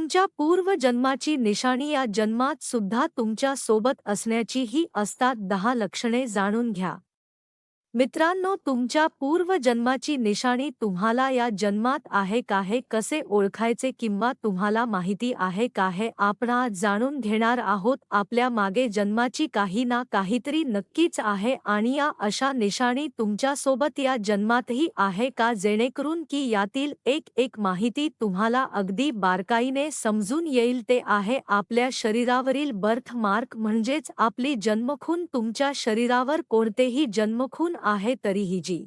तुमच्या पूर्वजन्माची निशाणी या जन्मात सुद्धा तुमच्या सोबत असण्याची ही असतात 10 लक्षणे जाणून घ्या. मित्रांनो, तुमच्या पूर्वजन्माची निशाणी तुम्हाला या जन्मात आहे का हे कसे ओळखायचे किंवा तुम्हाला माहिती आहे का हे आपण आज जाणून घेणार आहोत. आपल्या मागे जन्माची काही ना काहीतरी नक्कीच आहे आणि या अशा निशाणी तुमच्या सोबत या जन्मातही आहे का, जेणेकरून की यातील एक एक माहिती तुम्हाला अगदी बारकाईने समजून येईल. ते आहे आपल्या शरीरावरील बर्थ मार्क म्हणजेच आपली जन्मखून. तुमच्या शरीरावर कोणतेही जन्मखून आहे तरीही जी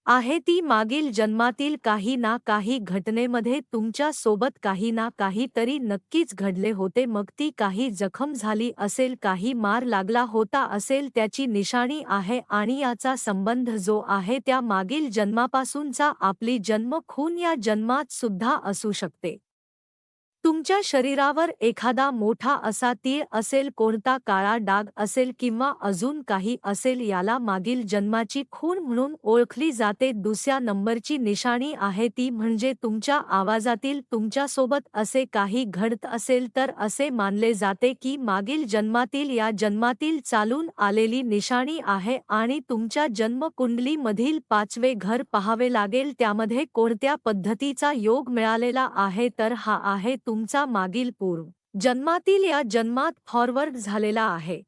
आहे ती मागील जन्मातील काही ना काही घटनेमध्ये तुमच्या सोबत काही ना काहीतरी नक्कीच घडले होते. मग ती काही जखम झाली असेल, काही मार लागला होता असेल, त्याची निशाणी आहे आणि याचा संबंध जो आहे त्या मागील जन्मापासूनचा आपली जन्मखून या जन्मात सुद्धा असू शकते. तुमच्या शरीरावर एखादा मोठा असा तीळ असेल, कोणता काळा डाग असेल किंवा अजून काही असेल, याला मागील जन्माची खूण म्हणून ओळखली जाते. दुसऱ्या नंबरची निशाणी आहे ती म्हणजे तुमच्या आवाजातील तुमच्यासोबत असे काही घडत असेल तर असे मानले जाते की मागील जन्मातील या जन्मातील चालून आलेली निशाणी आहे आणि तुमच्या जन्मकुंडलीमधील 5वे घर पाहावे लागेल. त्यामध्ये कोणत्या पद्धतीचा योग मिळालेला आहे तर हा आहे तुमचा मागील पूर्व जन्मातील या जन्मात फॉरवर्ड झालेला आहे.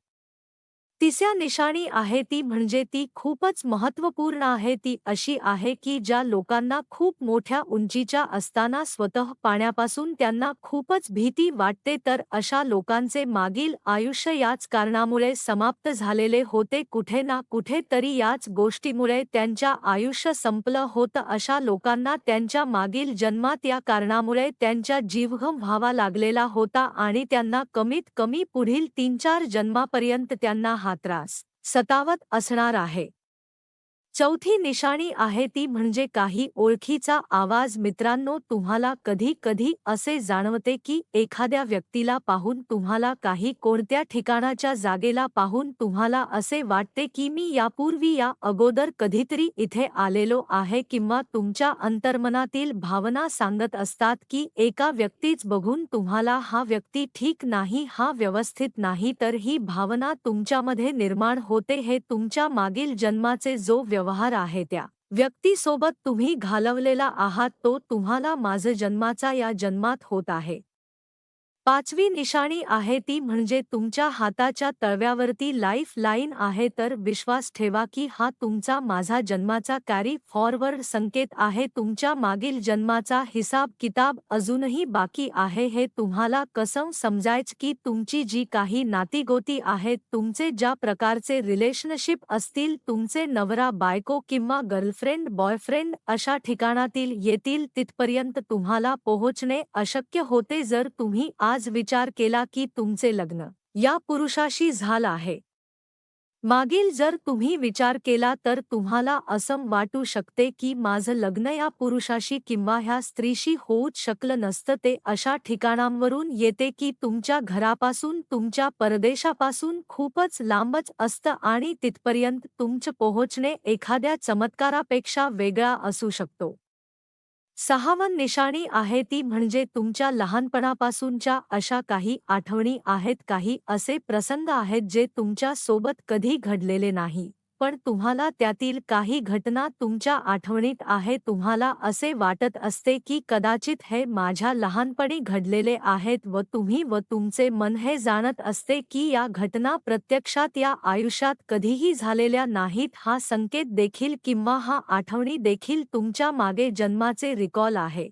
तिसऱ्या निशाणी आहे ती म्हणजे ती खूपच महत्त्वपूर्ण आहे. ती अशी आहे की ज्या लोकांना खूप मोठ्या उंचीच्या असताना स्वतः पाण्यापासून त्यांना खूपच भीती वाटते, तर अशा लोकांचे मागील आयुष्य याच कारणामुळे समाप्त झालेले होते. कुठे ना कुठे तरी याच गोष्टीमुळे त्यांच्या आयुष्य संपलं होतं. अशा लोकांना त्यांच्या मागील जन्मात या कारणामुळे त्यांच्या जीवघेणा व्हावा लागलेला होता आणि त्यांना कमीत कमी पुढील 3-4 जन्मापर्यंत त्यांना हा त्रास सतावत असणार आहे. चौथी निशाणी आहे ती म्हणजे काही ओळखीचा आवाज. मित्रांनो, तुम्हाला कधी कधी असे जाणवते की एखाद्या व्यक्तीला पाहून, तुम्हाला काही कोणत्या ठिकाणाच्या जागेला पाहून तुम्हाला असे वाटते की मी यापूर्वी या अगोदर कधीतरी इथे आलेलो आहे, किंवा तुमच्या अंतर्मनातील भावना सांगत असतात की एका व्यक्तीच बघून तुम्हाला हा व्यक्ती ठीक नाही, हा व्यवस्थित नाही, तर ही भावना तुमच्यामध्ये निर्माण होते. हे तुमच्या मागील जन्माचे जो व्यवहार आहे त्या व्यक्तीसोबत तुम्ही घालवलेला आहात, तो तुम्हाला माझ जन्माचा या जन्मात होत आहे. 5वी निशाणी आहे ती म्हणजे तुमच्या हाताच्या तळव्यावरती लाईफ लाईन आहे. तर विश्वास ठेवा की हा तुमचा माझा जन्माचा कॅरी फॉरवर्ड संकेत आहे. तुमच्या मागील जन्माचा हिसाब किताब अजूनही बाकी आहे. हे तुम्हाला कसं समजायचं की तुमची जी काही नातीगोती आहेत, तुमचे ज्या प्रकारचे रिलेशनशिप असतील, तुमचे नवरा बायको किंवा गर्लफ्रेंड बॉयफ्रेंड अशा ठिकाणातील येतील, तिथपर्यंत तुम्हाला पोहोचणे अशक्य होते जर तुम्ही आज विचार केला की तुमचे लग्न या पुरुषाशी झालं आहे. मागील जर तुम्ही विचार केला तर तुम्हाला असं वाटू शकते की माझं लग्न या पुरुषाशी किंवा ह्या स्त्रीशी होऊच शकलं नसतं. ते अशा ठिकाणांवरून येते की तुमच्या घरापासून, तुमच्या परदेशापासून खूपच लांबच असतं आणि तिथपर्यंत तुमचं पोहोचणे एखाद्या चमत्कारापेक्षा वेगळा असू शकतो. 6वी निशाणी आहे ती म्हणजे तुमच्या लहानपणापासूनच्या अशा काही आठवणी आहेत, काही असे प्रसंग आहेत जे तुमच्या सोबत कधी घडलेले नाही, पण तुम्हाला त्यातील काही घटना तुमच्या आठवणीत आहे. तुम्हाला असे वाटत असते की कदाचित हे माझ्या लहानपणी घडलेले आहेत व तुम्ही व तुमचे मन हे जाणत असते की या घटना प्रत्यक्षात या आयुष्यात कधीही झालेल्या नाहीत. हा संकेत देखील किंवा हा आठवणी देखील तुमच्या मागे जन्माचे रिकॉल आहे.